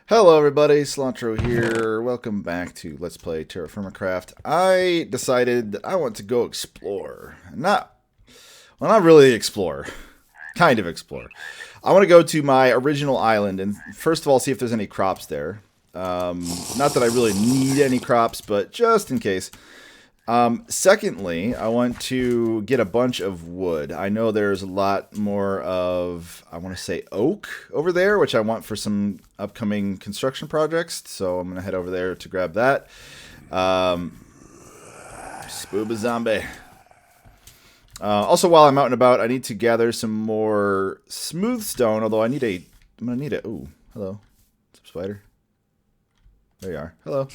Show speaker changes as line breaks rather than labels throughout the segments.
Hello everybody, Cilantro here. Welcome back to Let's Play TerraFirmaCraft. I decided that I want to go explore. Not really explore. Kind of explore. I want to go to my original island and first of all see if there's any crops there. Not that I really need any crops, but just in case. Secondly, I want to get a bunch of wood. I know there's a lot more of, I want to say oak over there, which I want for some upcoming construction projects. So I'm going to head over there to grab that. Spooba zombie. Also, while I'm out and about, I need to gather some more smooth stone, although I'm going to need a, ooh, hello. What's up, spider? There you are. Hello.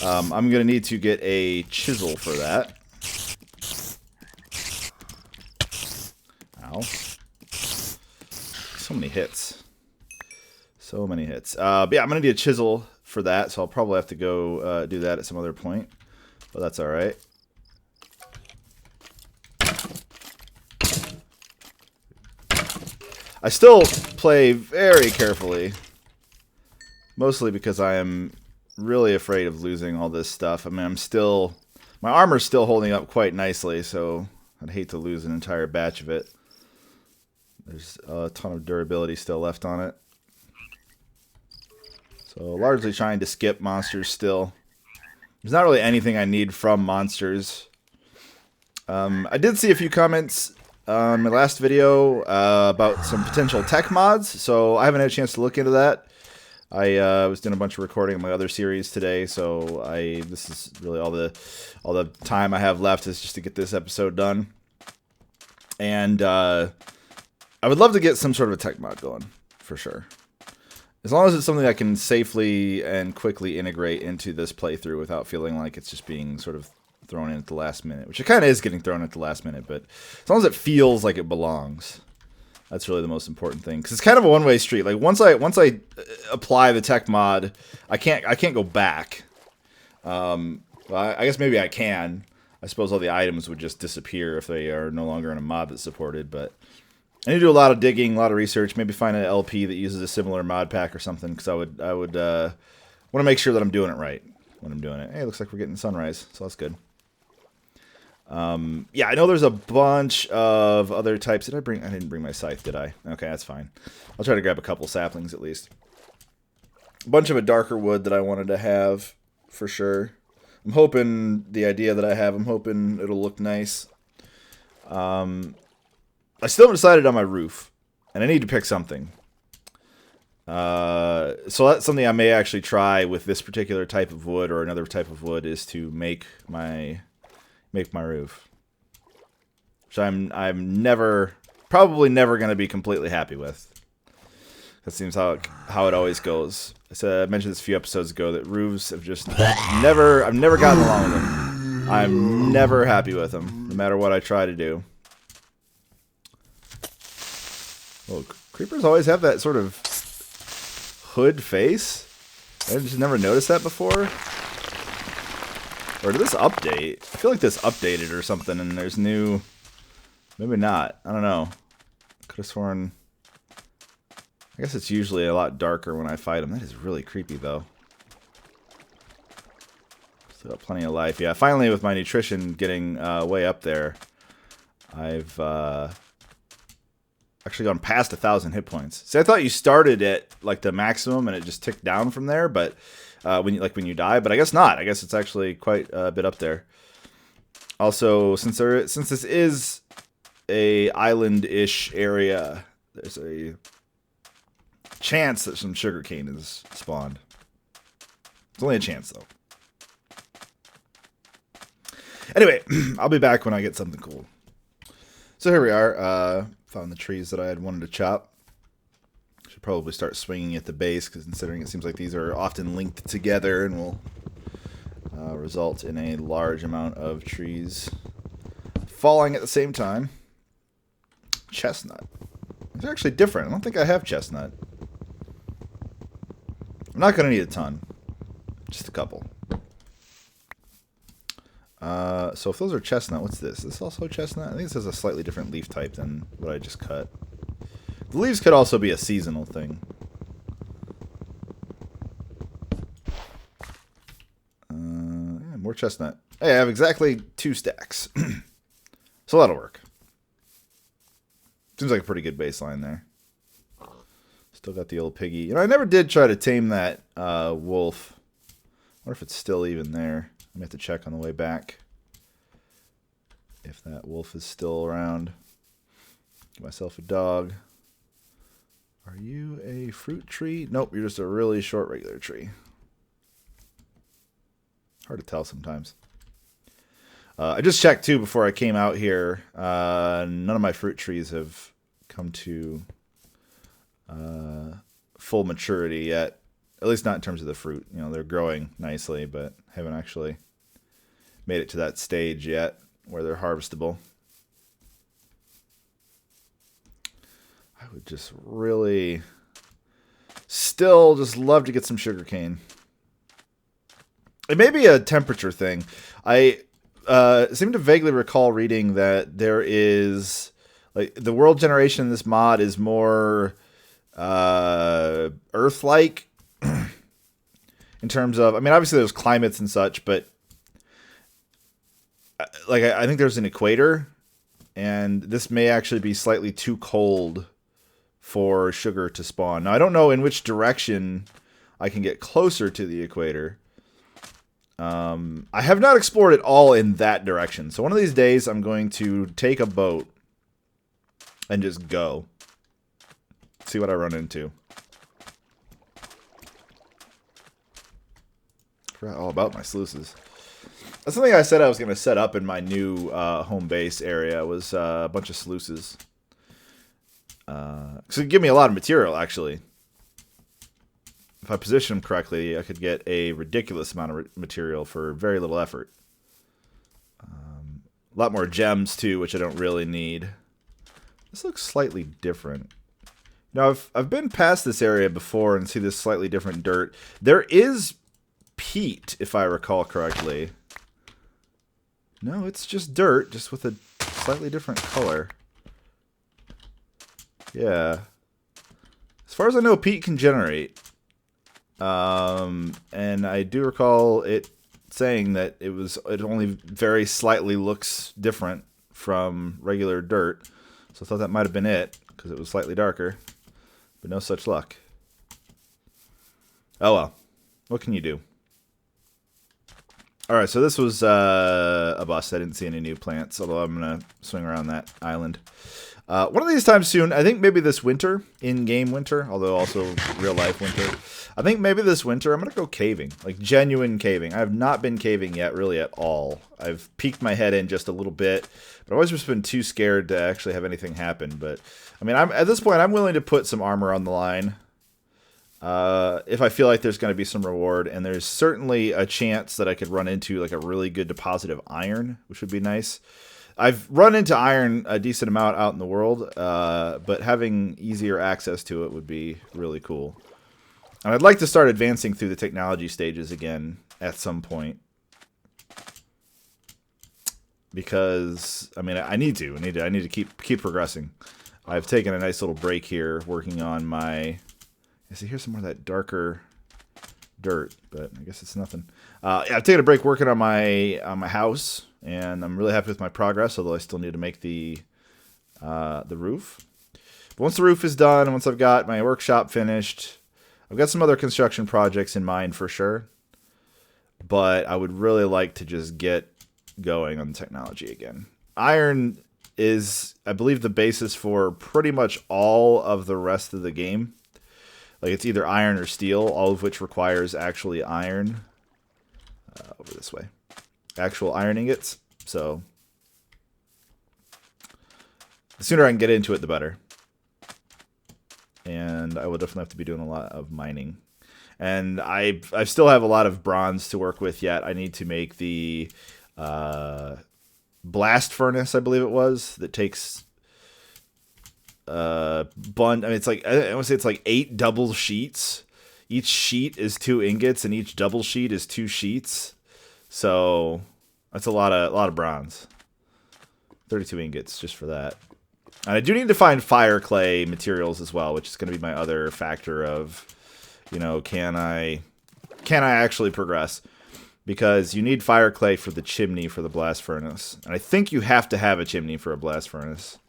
I'm going to need to get a chisel for that. Ow. So many hits. So many hits. But yeah, I'm going to need a chisel for that, so I'll probably have to go do that at some other point. But that's alright. I still play very carefully. Mostly because I am really afraid of losing all this stuff. I mean, my armor's still holding up quite nicely, so I'd hate to lose an entire batch of it. There's a ton of durability still left on it. So largely trying to skip monsters still. There's not really anything I need from monsters. I did see a few comments on my last video about some potential tech mods, so I haven't had a chance to look into that. I was doing a bunch of recording on my other series today, so this is really all the time I have left is just to get this episode done. And I would love to get some sort of a tech mod going, for sure. As long as it's something I can safely and quickly integrate into this playthrough without feeling like it's just being sort of thrown in at the last minute, which it kind of is getting thrown in at the last minute, but as long as it feels like it belongs. That's really the most important thing, because it's kind of a one-way street. Like once I apply the tech mod, I can't go back. Well, I guess maybe I can. I suppose all the items would just disappear if they are no longer in a mod that's supported. But I need to do a lot of digging, a lot of research. Maybe find an LP that uses a similar mod pack or something, because I would want to make sure that I'm doing it right when I'm doing it. Hey, it looks like we're getting sunrise, so that's good. Yeah, I know there's a bunch of other types. I didn't bring my scythe, did I? Okay, that's fine. I'll try to grab a couple saplings at least. A bunch of a darker wood that I wanted to have, for sure. I'm hoping I'm hoping it'll look nice. I still haven't decided on my roof, and I need to pick something. So that's something I may actually try with this particular type of wood or another type of wood, is to make my roof, which I'm probably never going to be completely happy with. That seems how it always goes. I mentioned this a few episodes ago that roofs have just I've never gotten along with them. I'm never happy with them, no matter what I try to do. Well, creepers always have that sort of hood face. I just never noticed that before. Or did this update? I feel like this updated or something, and there's new... Maybe not. I don't know. Could have sworn... I guess it's usually a lot darker when I fight them. That is really creepy, though. Still got plenty of life. Yeah, finally, with my nutrition getting way up there, I've actually gone past 1,000 hit points. See, I thought you started at like the maximum and it just ticked down from there, but... when you die, but I guess not. I guess it's actually quite a bit up there. Also, since this is a island-ish area, there's a chance that some sugarcane is spawned. It's only a chance, though. Anyway, I'll be back when I get something cool. So here we are. Found the trees that I had wanted to chop. Should probably start swinging at the base, because considering it seems like these are often linked together and will result in a large amount of trees falling at the same time. Chestnut. These are actually different. I don't think I have chestnut. I'm not going to need a ton. Just a couple. So if those are chestnut, what's this? Is this also chestnut? I think this has a slightly different leaf type than what I just cut. The leaves could also be a seasonal thing. Yeah, more chestnut. Hey, I have exactly 2 stacks. So that'll work. Seems like a pretty good baseline there. Still got the old piggy. You know, I never did try to tame that wolf. I wonder if it's still even there. I'm going to have to check on the way back. If that wolf is still around. Get myself a dog. Are you a fruit tree? Nope, you're just a really short regular tree. Hard to tell sometimes. I just checked too before I came out here. None of my fruit trees have come to full maturity yet. At least not in terms of the fruit. You know, they're growing nicely, but haven't actually made it to that stage yet where they're harvestable. I would just really still just love to get some sugarcane. It may be a temperature thing. I seem to vaguely recall reading that there is, like, the world generation in this mod is more Earth-like in terms of, I mean, obviously there's climates and such, but like I think there's an equator, and this may actually be slightly too cold for sugar to spawn. Now, I don't know in which direction I can get closer to the equator. I have not explored it all in that direction. So one of these days, I'm going to take a boat and just go. See what I run into. Forgot all about my sluices. That's something I said I was going to set up in my new home base area. Was a bunch of sluices. So it'd give me a lot of material, actually. If I position them correctly, I could get a ridiculous amount of material for very little effort. A lot more gems, too, which I don't really need. This looks slightly different. Now, I've been past this area before and see this slightly different dirt. There is peat, if I recall correctly. No, it's just dirt, just with a slightly different color. Yeah. As far as I know, peat can generate. And I do recall it saying that it only very slightly looks different from regular dirt. So I thought that might have been it, because it was slightly darker. But no such luck. Oh well. What can you do? Alright, so this was a bust. I didn't see any new plants, although I'm going to swing around that island. One of these times soon, I think maybe this winter, in-game winter, although also real-life winter, I think maybe this winter I'm going to go caving, like genuine caving. I have not been caving yet, really at all. I've peeked my head in just a little bit, but I've always just been too scared to actually have anything happen. But, I mean, at this point, I'm willing to put some armor on the line if I feel like there's going to be some reward, and there's certainly a chance that I could run into like a really good deposit of iron, which would be nice. I've run into iron a decent amount out in the world, but having easier access to it would be really cool. And I'd like to start advancing through the technology stages again at some point. Because, I mean, I need to keep progressing. I've taken a nice little break here working on my... I see here's some more of that darker dirt, but I guess it's nothing. Yeah, I've taken a break working on my house, and I'm really happy with my progress, although I still need to make the roof. But once the roof is done, and once I've got my workshop finished, I've got some other construction projects in mind for sure. But I would really like to just get going on the technology again. Iron is, I believe, the basis for pretty much all of the rest of the game. Like, it's either iron or steel, all of which requires actually iron. Over this way. Actual iron ingots. So, the sooner I can get into it, the better. And I will definitely have to be doing a lot of mining. And I still have a lot of bronze to work with yet. I need to make the blast furnace, I believe it was, that takes... I mean, it's like, I want to say it's like 8 double sheets. Each sheet is 2 ingots, and each double sheet is 2 sheets. So that's a lot of bronze. 32 ingots just for that. And I do need to find fire clay materials as well, which is going to be my other factor of, you know, can I actually progress? Because you need fire clay for the chimney for the blast furnace. And I think you have to have a chimney for a blast furnace.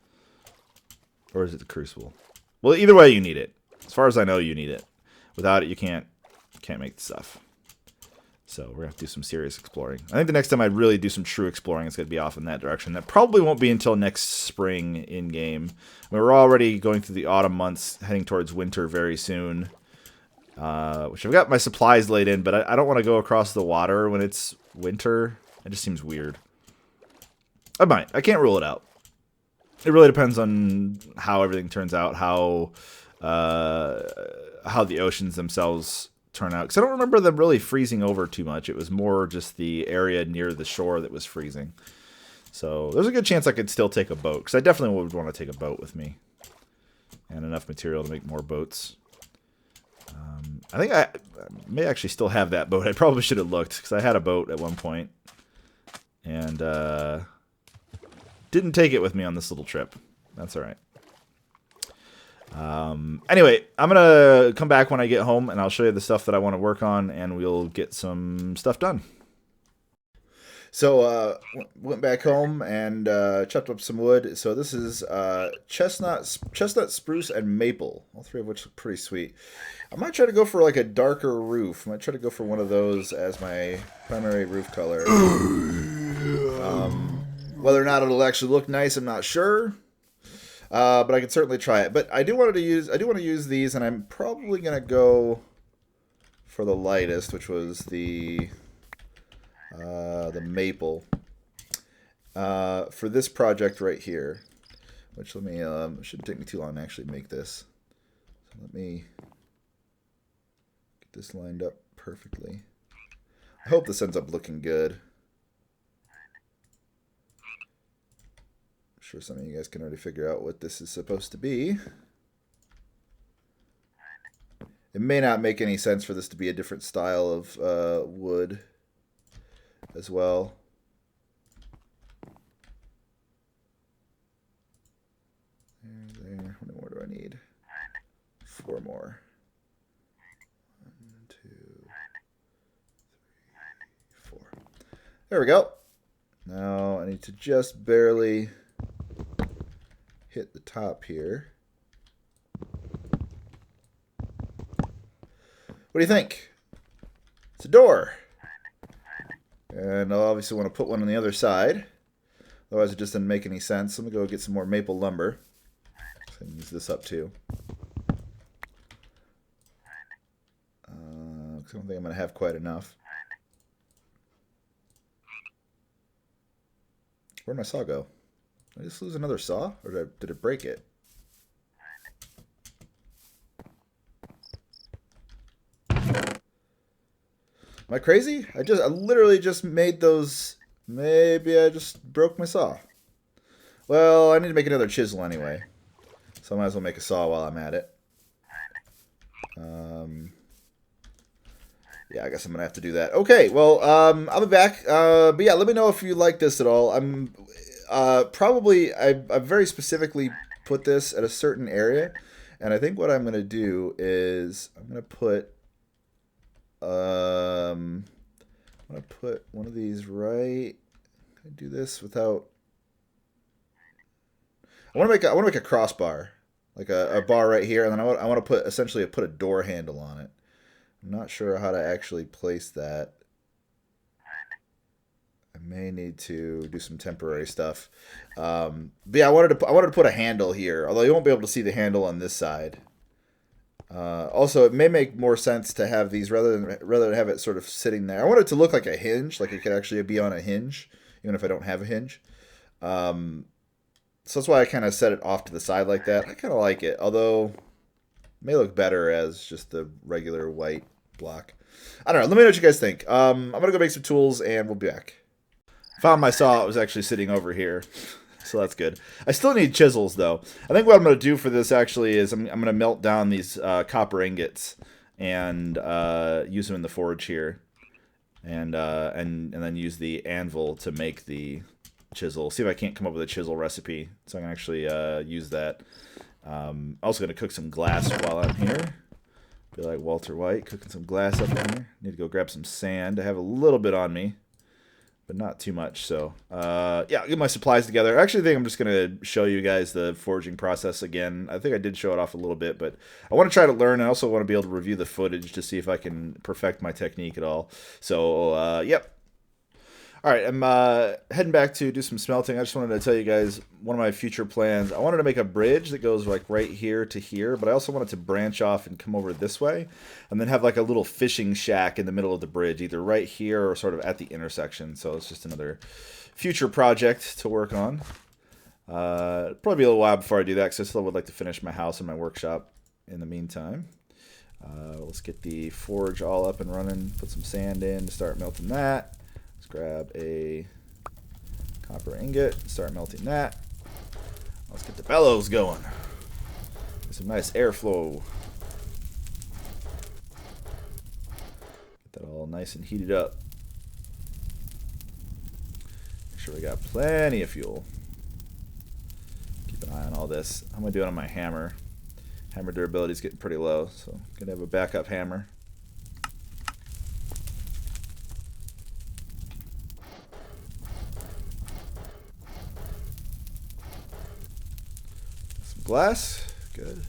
Or is it the crucible? Well, either way, you need it. As far as I know, you need it. Without it, you can't make the stuff. So we're going to have to do some serious exploring. I think the next time I really do some true exploring, it's going to be off in that direction. That probably won't be until next spring in-game. We're already going through the autumn months, heading towards winter very soon. Which I've got my supplies laid in, but I don't want to go across the water when it's winter. It just seems weird. I might. I can't rule it out. It really depends on how everything turns out, how the oceans themselves turn out. Because I don't remember them really freezing over too much. It was more just the area near the shore that was freezing. So there's a good chance I could still take a boat, because I definitely would want to take a boat with me. And enough material to make more boats. I think I may actually still have that boat. I probably should have looked, because I had a boat at one point. And didn't take it with me on this little trip. That's alright. Anyway, I'm going to come back when I get home, and I'll show you the stuff that I want to work on, and we'll get some stuff done. So, went back home and chopped up some wood. So this is chestnut, spruce, and maple. All three of which look pretty sweet. I might try to go for like a darker roof. I might try to go for one of those as my primary roof color. Whether or not it'll actually look nice, I'm not sure. But I can certainly try it. But I do want to use these, and I'm probably gonna go for the lightest, which was the maple, for this project right here. Which let me shouldn't take me too long to actually make this. So let me get this lined up perfectly. I hope this ends up looking good. I'm sure some of you guys can already figure out what this is supposed to be. It may not make any sense for this to be a different style of wood as well. There. How many more do I need? 4 more. 1, 2, 3, 4. There we go. Now I need to just barely hit the top here. What do you think? It's a door. And I'll obviously want to put one on the other side. Otherwise it just doesn't make any sense. Let me go get some more maple lumber. So I can use this up too. Because I don't think I'm going to have quite enough. Where'd my saw go? Did I just lose another saw? Or did it break it? Am I crazy? I literally just made those. Maybe I just broke my saw. Well, I need to make another chisel anyway. So I might as well make a saw while I'm at it. Yeah, I guess I'm going to have to do that. Okay, well, I'll be back. But yeah, let me know if you like this at all. I'm probably, I very specifically put this at a certain area. And I think what I'm going to do is I'm going to put one of these right. Can I do this without? I want to make a crossbar, like a bar right here, and then I want to put a door handle on it. I'm not sure how to actually place that. I may need to do some temporary stuff. But yeah, I wanted to put a handle here, although you won't be able to see the handle on this side. Also, it may make more sense to have these rather than have it sort of sitting there. I want it to look like a hinge, like it could actually be on a hinge, even if I don't have a hinge. So that's why I kind of set it off to the side like that. I kind of like it, although it may look better as just the regular white block. I don't know. Let me know what you guys think. I'm going to go make some tools, and we'll be back. Found my saw. It was actually sitting over here. So that's good. I still need chisels, though. I think what I'm going to do for this, actually, is I'm going to melt down these copper ingots and use them in the forge here. And then use the anvil to make the chisel. See if I can't come up with a chisel recipe so I can actually use that. Also going to cook some glass while I'm here. Be like Walter White, cooking some glass up in here. Need to go grab some sand. I have a little bit on me, but not too much. So, yeah, I'll get my supplies together. I actually think I'm just going to show you guys the forging process again. I think I did show it off a little bit, but I want to try to learn. I also want to be able to review the footage to see if I can perfect my technique at all. So, yep. All right, I'm heading back to do some smelting. I just wanted to tell you guys one of my future plans. I wanted to make a bridge that goes like right here to here, but I also wanted to branch off and come over this way and then have like a little fishing shack in the middle of the bridge, either right here or sort of at the intersection. So it's just another future project to work on. Probably be a little while before I do that because I still would like to finish my house and my workshop in the meantime. Let's get the forge all up and running, put some sand in to start melting that. Let's grab a copper ingot, start melting that. Let's get the bellows going. Get some nice airflow. Get that all nice and heated up. Make sure we got plenty of fuel. Keep an eye on all this. How am I doing on my hammer? Hammer durability is getting pretty low, so I'm going to have a backup hammer. Glass, good.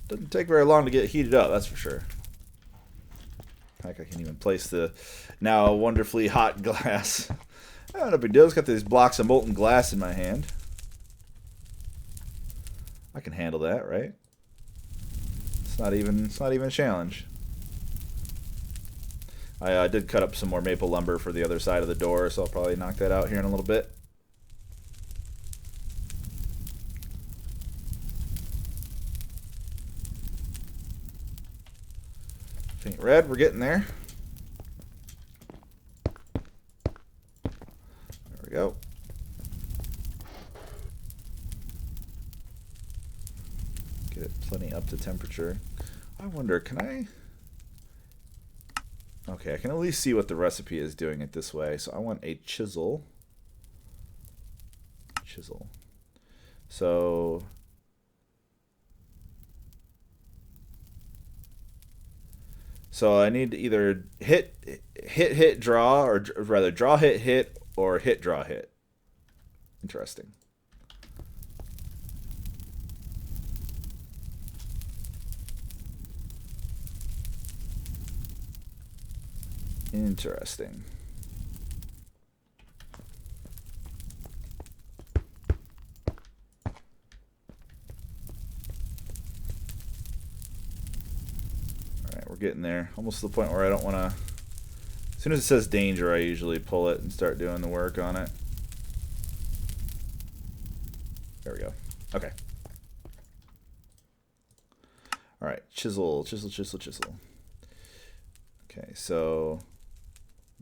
Doesn't take very long to get heated up, that's for sure. Heck, I can even place the now wonderfully hot glass. Oh, no big deal. It's got these blocks of molten glass in my hand. I can handle that, right? It's not even a challenge. I did cut up some more maple lumber for the other side of the door, so I'll probably knock that out here in a little bit. Paint red, we're getting there. There we go. Get it plenty up to temperature. I wonder, can I... Okay, I can at least see what the recipe is doing it this way. So I want a chisel. Chisel. So... So I need to either hit, draw, or rather draw, hit, or hit, draw, hit. Interesting. Interesting. We're getting there. Almost to the point where I don't want to... As soon as it says danger, I usually pull it and start doing the work on it. There we go. Okay. Alright, chisel, chisel, chisel, chisel. Okay, so...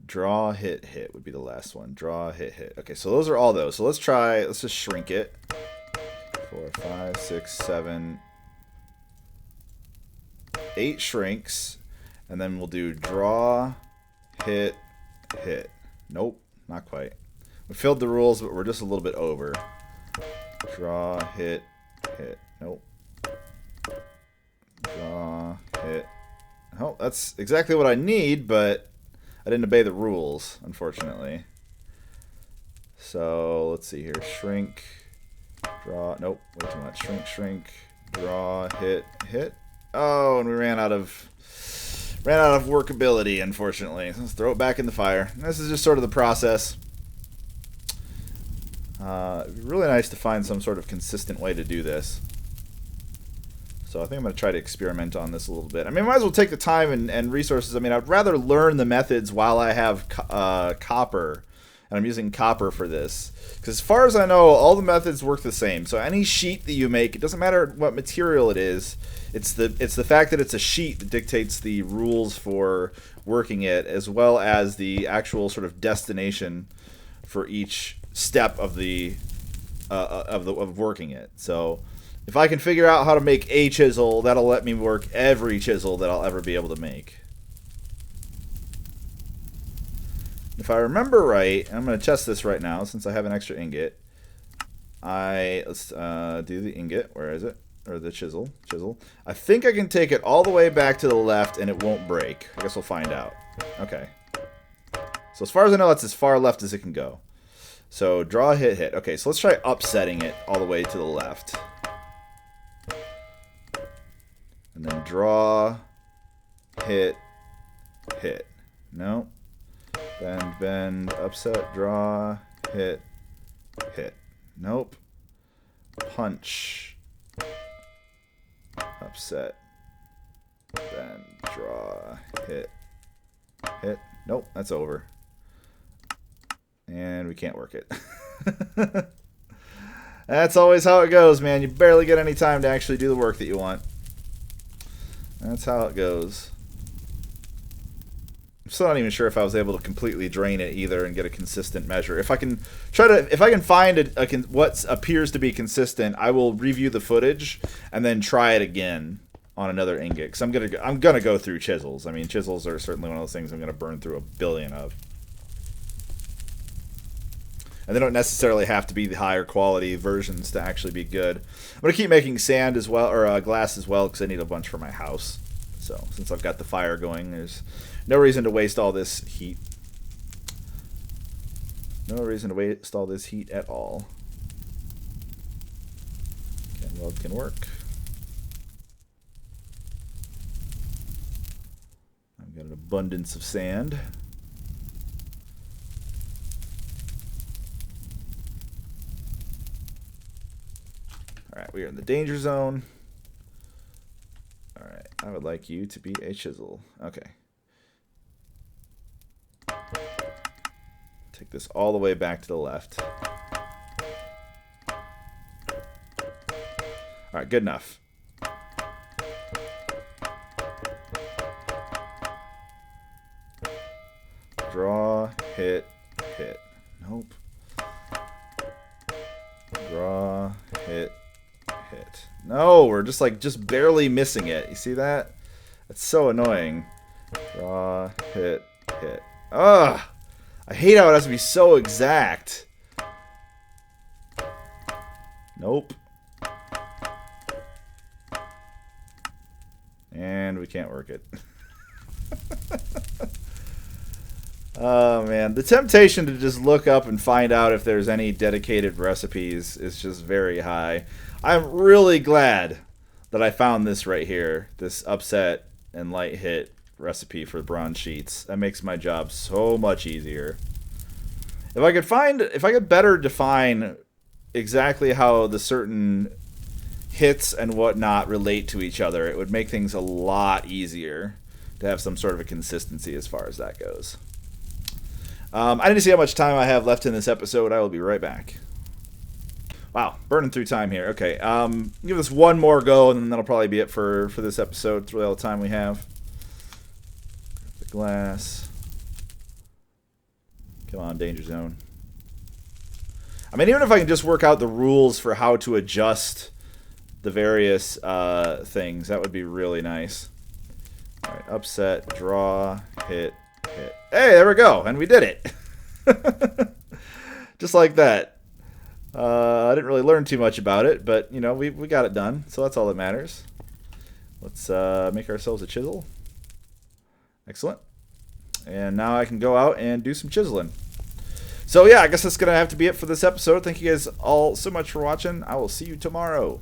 Draw, hit, hit would be the last one. Draw, hit, hit. Okay, so those are all those. So let's try... Let's just shrink it. 4, 5, 6, 7... 8 shrinks, and then we'll do draw, hit, hit. Nope, not quite. We filled the rules, but we're just a little bit over. Draw, hit, hit. Nope. Draw, hit. Oh, that's exactly what I need, but I didn't obey the rules, unfortunately. So let's see here. Shrink, draw. Nope, way too much. Shrink, shrink, draw, hit, hit. Oh, and we ran out of workability, unfortunately. Let's throw it back in the fire. This is just sort of the process. It'd be really nice to find some sort of consistent way to do this. So I think I'm going to try to experiment on this a little bit. I mean, I might as well take the time and resources. I mean, I'd rather learn the methods while I have copper. And I'm using copper for this. Because as far as I know, all the methods work the same. So any sheet that you make, it doesn't matter what material it is. It's the fact that it's a sheet that dictates the rules for working it, as well as the actual sort of destination for each step of of working it. So if I can figure out how to make a chisel, that'll let me work every chisel that I'll ever be able to make. If I remember right, and I'm going to test this right now since I have an extra ingot. Let's do the ingot. Where is it? Or the chisel. I think I can take it all the way back to the left and it won't break. I guess we'll find out. Okay. So as far as I know, that's as far left as it can go. So draw, hit, hit. Okay, so let's try upsetting it all the way to the left. And then draw, hit, hit. No. Bend, bend, upset, draw, hit, hit. Nope. Punch. Upset. Bend, draw, hit, hit. Nope, that's over. And we can't work it. That's always how it goes, man. You barely get any time to actually do the work that you want. That's how it goes. I'm still not even sure if I was able to completely drain it either and get a consistent measure. If I can find what appears to be consistent, I will review the footage and then try it again on another ingot. Because I'm gonna go through chisels. I mean, chisels are certainly one of those things I'm gonna burn through a billion of. And they don't necessarily have to be the higher quality versions to actually be good. I'm going to keep making sand as well, or glass as well, because I need a bunch for my house. So since I've got the fire going, there's no reason to waste all this heat. No reason to waste all this heat at all. Can weld can work. I've got an abundance of sand. Alright, we are in the danger zone. Alright, I would like you to be a chisel. Okay. Take this all the way back to the left. Alright, good enough. Draw, hit, hit. Nope. Draw, hit, hit. No, we're just barely missing it. You see that? That's so annoying. Draw, hit, hit. Ugh! I hate how it has to be so exact. Nope. And we can't work it. Oh man, the temptation to just look up and find out if there's any dedicated recipes is just very high. I'm really glad that I found this right here, this upset and light hit recipe for bronze sheets. That makes my job so much easier. If I could better define exactly how the certain hits and whatnot relate to each other, it would make things a lot easier to have some sort of a consistency as far as that goes. I need to see how much time I have left in this episode. I will be right back. Wow, burning through time here. Okay, give this one more go, and then that'll probably be it for this episode. It's really all the time we have. The glass. Come on, danger zone. I mean, even if I can just work out the rules for how to adjust the various things, that would be really nice. All right, upset, draw, hit, hit. Hey, there we go, and we did it. Just like that. I didn't really learn too much about it, but you know, we got it done, so that's all that matters. Let's make ourselves a chisel. Excellent. And now I can go out and do some chiseling. So yeah, I guess that's gonna have to be it for this episode. Thank you guys all so much for watching. I will see you tomorrow.